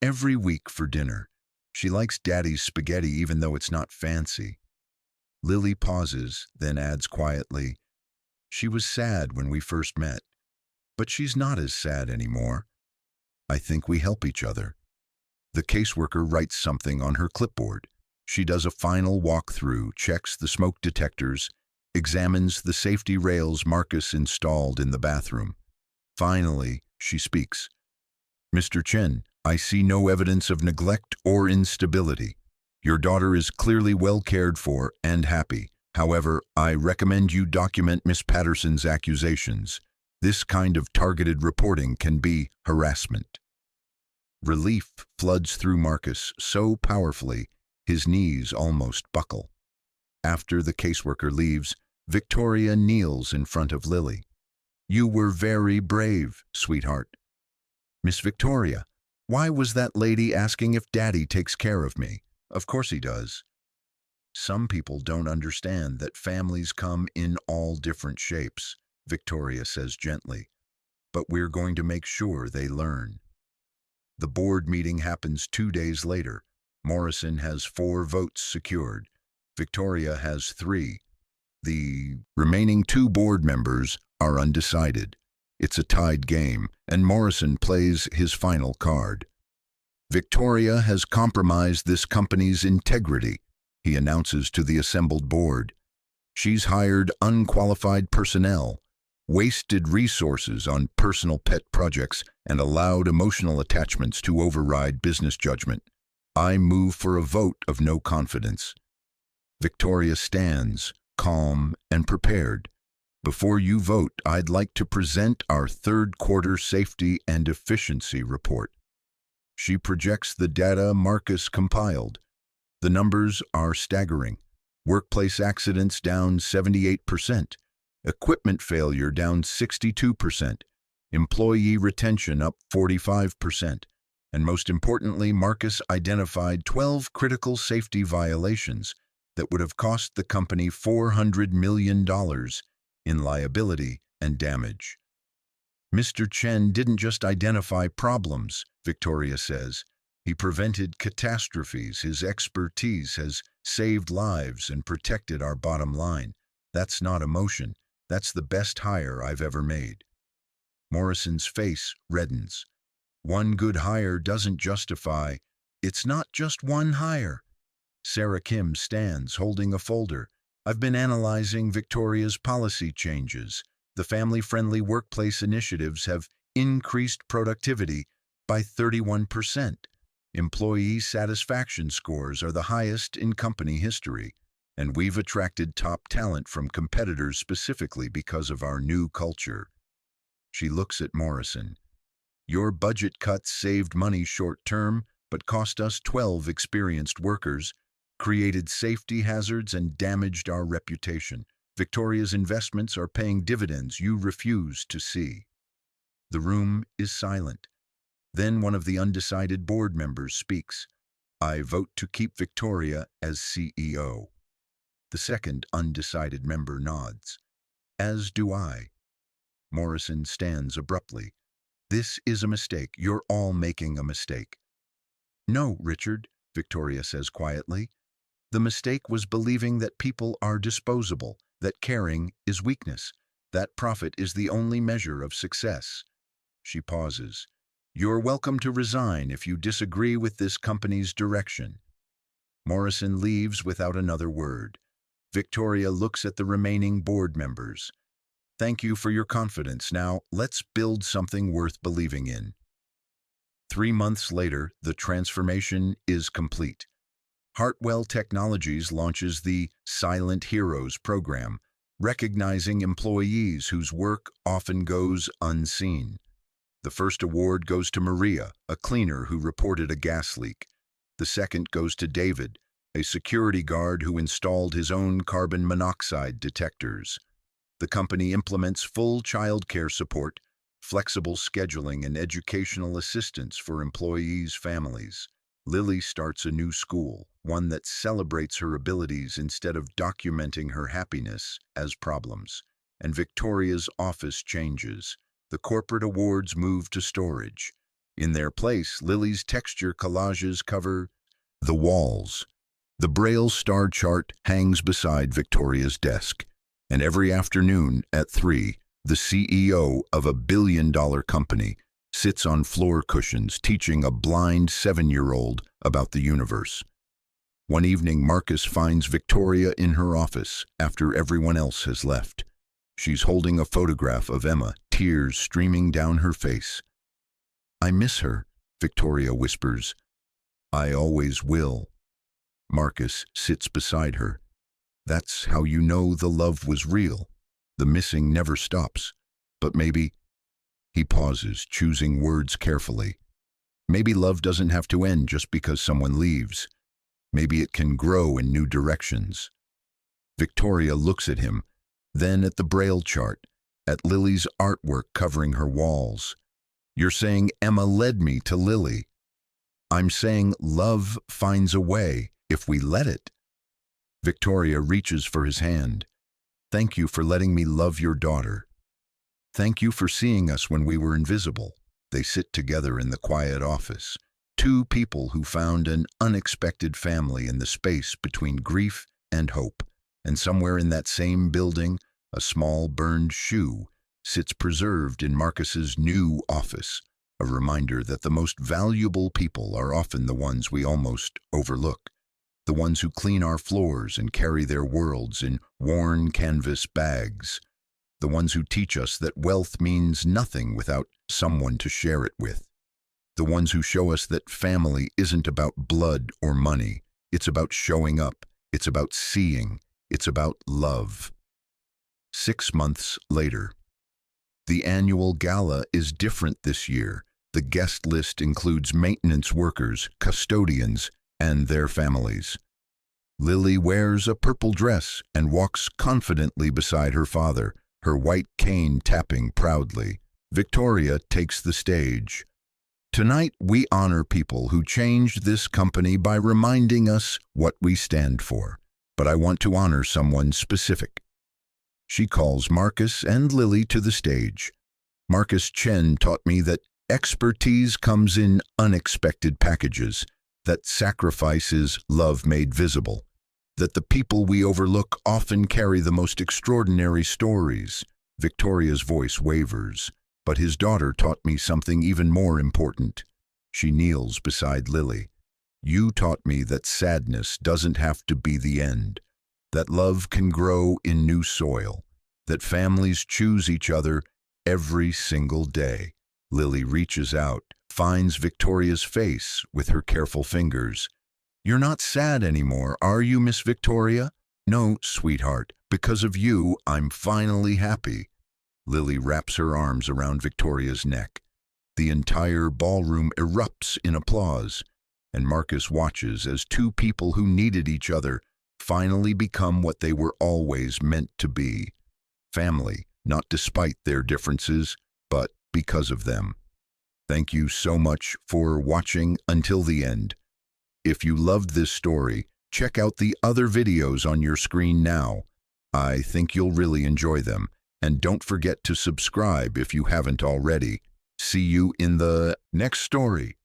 Every week for dinner. She likes Daddy's spaghetti even though it's not fancy. Lily pauses, then adds quietly, she was sad when we first met, but she's not as sad anymore. I think we help each other. The caseworker writes something on her clipboard. She does a final walkthrough, checks the smoke detectors, examines the safety rails Marcus installed in the bathroom. Finally, she speaks. Mr. Chen, I see no evidence of neglect or instability. Your daughter is clearly well cared for and happy. However, I recommend you document Miss Patterson's accusations. This kind of targeted reporting can be harassment. Relief floods through Marcus so powerfully, his knees almost buckle. After the caseworker leaves, Victoria kneels in front of Lily. You were very brave, sweetheart. Miss Victoria, why was that lady asking if Daddy takes care of me? Of course he does. Some people don't understand that families come in all different shapes, Victoria says gently. But we're going to make sure they learn. The board meeting happens 2 days later. Morrison has 4 votes secured. Victoria has 3. The remaining 2 board members are undecided. It's a tied game, and Morrison plays his final card. Victoria has compromised this company's integrity, he announces to the assembled board. She's hired unqualified personnel, wasted resources on personal pet projects, and allowed emotional attachments to override business judgment. I move for a vote of no confidence. Victoria stands, calm and prepared. Before you vote, I'd like to present our third quarter safety and efficiency report. She projects the data Marcus compiled. The numbers are staggering. Workplace accidents down 78%, equipment failure down 62%, employee retention up 45%, and most importantly, Marcus identified 12 critical safety violations that would have cost the company $400 million in liability and damage. Mr. Chen didn't just identify problems, Victoria says. He prevented catastrophes. His expertise has saved lives and protected our bottom line. That's not emotion. That's the best hire I've ever made. Morrison's face reddens. One good hire doesn't justify. It's not just one hire. Sarah Kim stands, holding a folder. I've been analyzing Victoria's policy changes. The family-friendly workplace initiatives have increased productivity by 31%. Employee satisfaction scores are the highest in company history, and we've attracted top talent from competitors specifically because of our new culture. She looks at Morrison. Your budget cuts saved money short-term, but cost us 12 experienced workers, created safety hazards, and damaged our reputation. Victoria's investments are paying dividends you refuse to see. The room is silent. Then one of the undecided board members speaks. I vote to keep Victoria as CEO. The second undecided member nods. As do I. Morrison stands abruptly. This is a mistake. You're all making a mistake. No, Richard, Victoria says quietly. The mistake was believing that people are disposable, that caring is weakness, that profit is the only measure of success. She pauses. You're welcome to resign if you disagree with this company's direction. Morrison leaves without another word. Victoria looks at the remaining board members. Thank you for your confidence. Now, let's build something worth believing in. 3 months later, the transformation is complete. Hartwell Technologies launches the Silent Heroes program, recognizing employees whose work often goes unseen. The first award goes to Maria, a cleaner who reported a gas leak. The second goes to David, a security guard who installed his own carbon monoxide detectors. The company implements full childcare support, flexible scheduling, and educational assistance for employees' families. Lily starts a new school, one that celebrates her abilities instead of documenting her happiness as problems. And Victoria's office changes. The corporate awards move to storage. In their place, Lily's texture collages cover the walls. The Braille star chart hangs beside Victoria's desk. And every afternoon at 3, the CEO of a billion-dollar company sits on floor cushions teaching a blind 7-year-old about the universe. One evening, Marcus finds Victoria in her office after everyone else has left. She's holding a photograph of Emma, tears streaming down her face. I miss her, Victoria whispers. I always will. Marcus sits beside her. That's how you know the love was real. The missing never stops. But maybe... He pauses, choosing words carefully. Maybe love doesn't have to end just because someone leaves. Maybe it can grow in new directions. Victoria looks at him, then at the Braille chart, at Lily's artwork covering her walls. You're saying Emma led me to Lily. I'm saying love finds a way if we let it. Victoria reaches for his hand. Thank you for letting me love your daughter. Thank you for seeing us when we were invisible. They sit together in the quiet office. Two people who found an unexpected family in the space between grief and hope. And somewhere in that same building, a small burned shoe sits preserved in Marcus's new office, a reminder that the most valuable people are often the ones we almost overlook, the ones who clean our floors and carry their worlds in worn canvas bags, the ones who teach us that wealth means nothing without someone to share it with, the ones who show us that family isn't about blood or money, it's about showing up, it's about seeing, it's about love. 6 months later. The annual gala is different this year. The guest list includes maintenance workers, custodians, and their families. Lily wears a purple dress and walks confidently beside her father, her white cane tapping proudly. Victoria takes the stage. Tonight, we honor people who changed this company by reminding us what we stand for. But I want to honor someone specific. She calls Marcus and Lily to the stage. Marcus Chen taught me that expertise comes in unexpected packages, that sacrifice is love made visible, that the people we overlook often carry the most extraordinary stories. Victoria's voice wavers, but his daughter taught me something even more important. She kneels beside Lily. You taught me that sadness doesn't have to be the end, that love can grow in new soil, that families choose each other every single day. Lily reaches out, finds Victoria's face with her careful fingers. You're not sad anymore, are you, Miss Victoria? No, sweetheart, because of you, I'm finally happy. Lily wraps her arms around Victoria's neck. The entire ballroom erupts in applause, and Marcus watches as two people who needed each other finally become what they were always meant to be. Family, not despite their differences, but because of them. Thank you so much for watching until the end. If you loved this story, check out the other videos on your screen now. I think you'll really enjoy them. And don't forget to subscribe if you haven't already. See you in the next story.